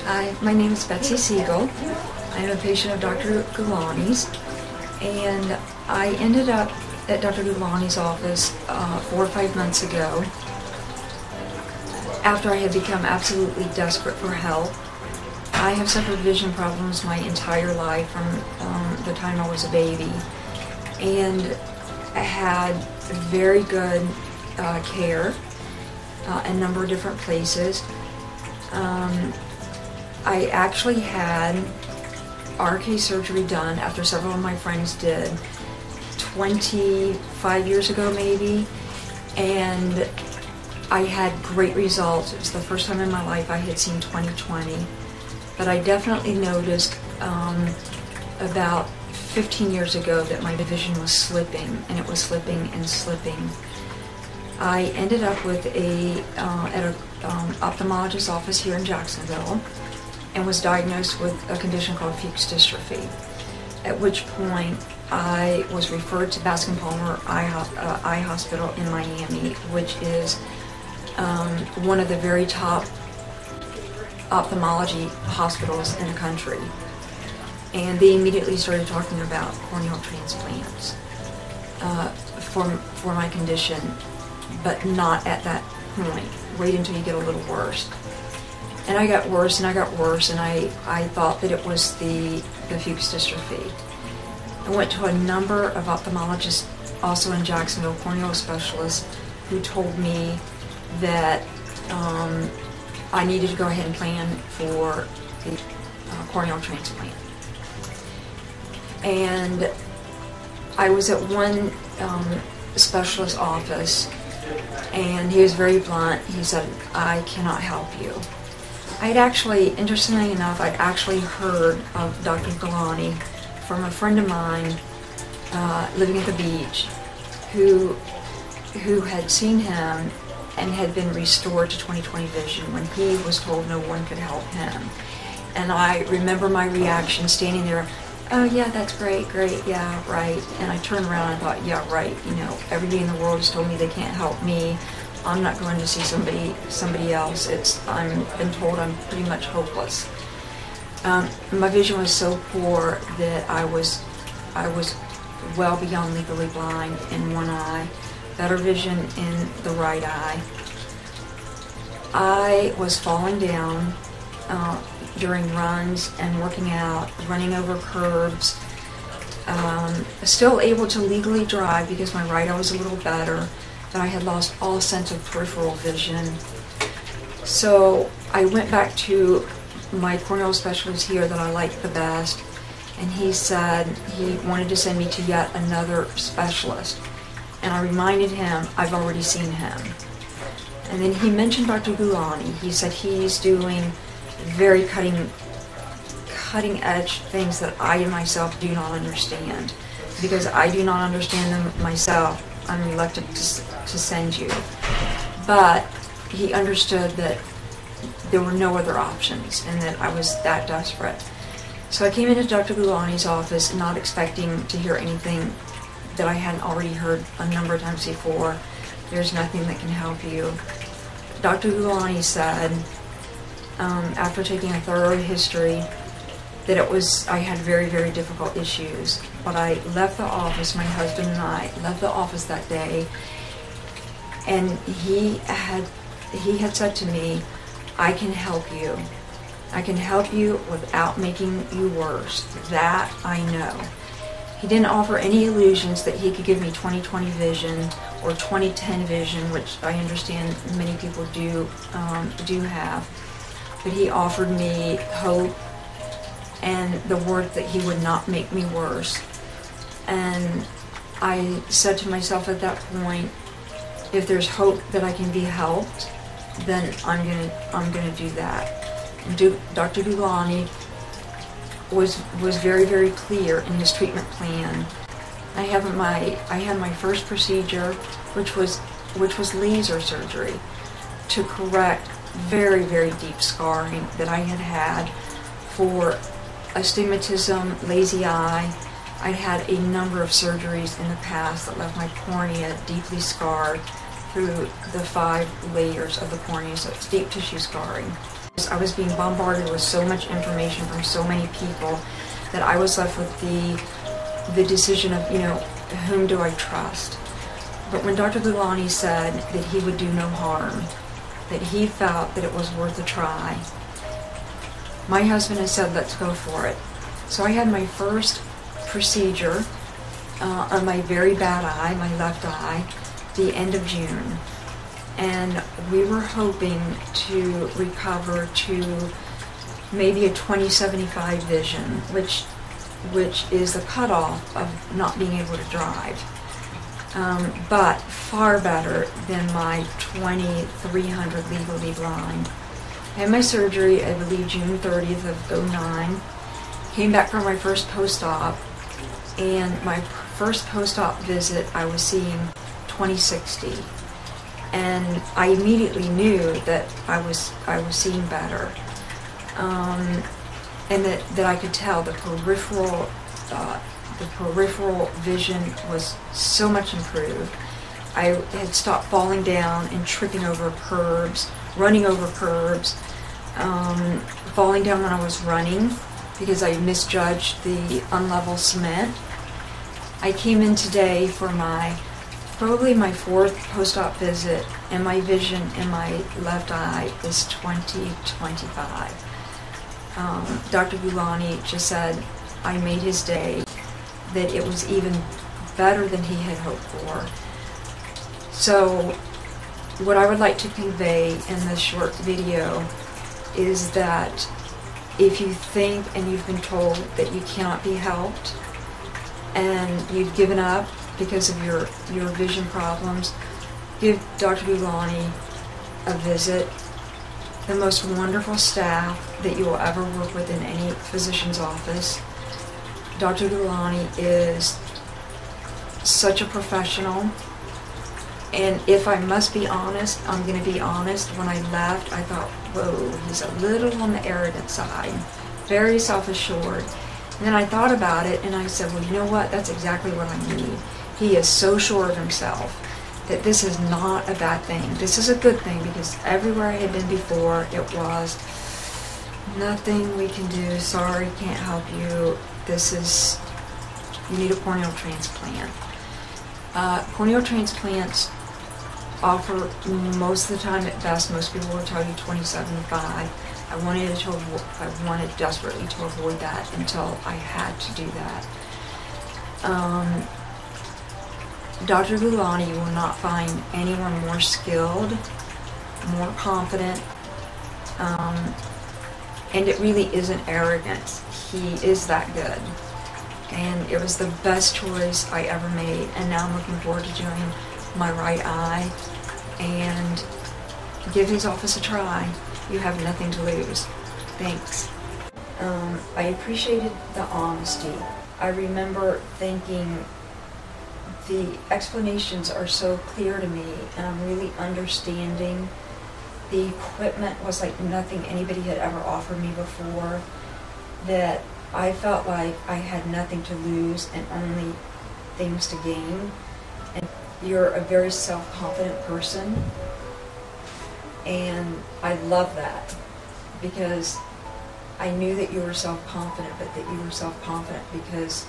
Hi, my name is Betsy Siegel. I am a patient of Dr. Gulani's, and I ended up at Dr. Gulani's office 4 or 5 months ago after I had become absolutely desperate for help. I have suffered vision problems my entire life from the time I was a baby, and I had very good care in a number of different places. I actually had RK surgery done after several of my friends did 25 years ago maybe, and I had great results. It was the first time in my life I had seen 20/20, but I definitely noticed about 15 years ago that my vision was slipping, and it was slipping and slipping. I ended up with at an ophthalmologist's office here in Jacksonville and was diagnosed with a condition called Fuchs Dystrophy, at which point I was referred to Bascom Palmer Eye Hospital in Miami, which is one of the very top ophthalmology hospitals in the country. And they immediately started talking about corneal transplants for my condition, but not at that point. Wait until you get a little worse. And I got worse and I got worse, and I thought that it was the Fuchs Dystrophy. I went to a number of ophthalmologists also in Jacksonville, corneal specialists, who told me that I needed to go ahead and plan for the corneal transplant. And I was at one specialist office, and he was very blunt. He said, "I cannot help you." I had actually, interestingly enough, I'd actually heard of Dr. Gulani from a friend of mine living at the beach who had seen him and had been restored to 20/20 vision when he was told no one could help him. And I remember my reaction standing there, "Oh yeah, that's great, yeah, right." And I turned around and thought, yeah, right, you know, everybody in the world has told me they can't help me. I'm not going to see somebody else. I'm been told I'm pretty much hopeless. My vision was so poor that I was well beyond legally blind in one eye, better vision in the right eye. I was falling down during runs and working out, running over curbs, still able to legally drive because my right eye was a little better, but I had lost all sense of peripheral vision. So I went back to my corneal specialist here that I liked the best, and he said he wanted to send me to yet another specialist. And I reminded him I've already seen him. And then he mentioned Dr. Gulani. He said he's doing very cutting edge things that I myself do not understand. Because I do not understand them myself, I'm reluctant to send you. But he understood that there were no other options and that I was that desperate. So I came into Dr. Gulani's office not expecting to hear anything that I hadn't already heard a number of times before. There's nothing that can help you. Dr. Gulani said, after taking a thorough history, that I had very, very difficult issues. But I left the office, my husband and I left the office that day, and he had said to me, "I can help you. I can help you without making you worse. That I know." He didn't offer any illusions that he could give me 20/20 vision or 20/10 vision, which I understand many people do have. But he offered me hope and the word that he would not make me worse. And I said to myself at that point, if there's hope that I can be helped, then I'm gonna do that. And Dr. Gulani was very, very clear in his treatment plan. I had my first procedure, which was laser surgery to correct very, very deep scarring that I had for astigmatism, lazy eye. I'd had a number of surgeries in the past that left my cornea deeply scarred through the 5 layers of the cornea, so it's deep tissue scarring. I was being bombarded with so much information from so many people that I was left with the decision of, you know, whom do I trust? But when Dr. Gulani said that he would do no harm, that he felt that it was worth a try, my husband has said, let's go for it. So I had my first procedure on my very bad eye, my left eye, the end of June. And we were hoping to recover to maybe a 20/75 vision, which is the cutoff of not being able to drive. But far better than my 20/300 legally blind. I had my surgery, I believe, June 30th of '09. Came back from my first post-op, and my first post-op visit I was seeing 20/60. And I immediately knew that I was seeing better, and that I could tell the peripheral vision was so much improved. I had stopped falling down and tripping over curbs, running over curbs, falling down when I was running because I misjudged the unlevel cement. I came in today for probably my fourth post-op visit, and my vision in my left eye is 20/25. Dr. Gulani just said I made his day, that it was even better than he had hoped for. So what I would like to convey in this short video is that if you think and you've been told that you cannot be helped and you've given up because of your vision problems, give Dr. Gulani a visit. The most wonderful staff that you will ever work with in any physician's office. Dr. Gulani is such a professional, and if I must be honest, I'm going to be honest, when I left I thought, whoa, he's a little on the arrogant side, very self-assured. And then I thought about it and I said, well, you know what, that's exactly what I need. He is so sure of himself that this is not a bad thing. This is a good thing, because everywhere I had been before, it was nothing we can do, sorry, can't help you, you need a corneal transplant. Corneal transplants offer most of the time at best, most people will tell you 20/75. I wanted desperately to avoid that until I had to do that. Dr. Gulani will not find anyone more skilled, more confident, and it really isn't arrogance. He is that good. And it was the best choice I ever made, and now I'm looking forward to doing my right eye and give his office a try. You have nothing to lose. Thanks. I appreciated the honesty. I remember thinking, the explanations are so clear to me, and I'm really understanding. The equipment was like nothing anybody had ever offered me before, that I felt like I had nothing to lose and only things to gain. And you're a very self-confident person, and I love that, because I knew that you were self-confident, but that you were self-confident because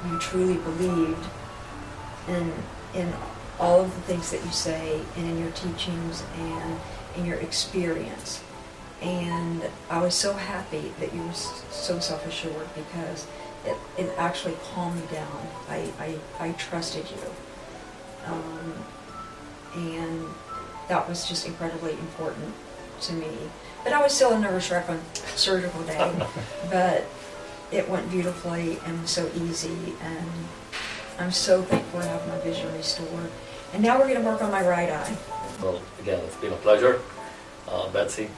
you truly believed in all of the things that you say, and in your teachings, and in your experience. And I was so happy that you were so self-assured, because it actually calmed me down. I trusted you. And that was just incredibly important to me. But I was still a nervous wreck on surgical day, but it went beautifully and was so easy, and I'm so thankful to have my vision restored. And now we're going to work on my right eye. Well, again, it's been a pleasure. Betsy,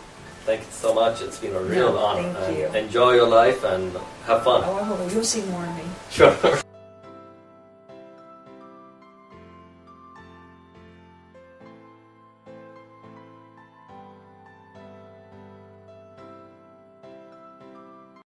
thank you so much. It's been a real honor. Thank you. Enjoy your life and have fun. Oh, I hope you'll see more of me. Sure.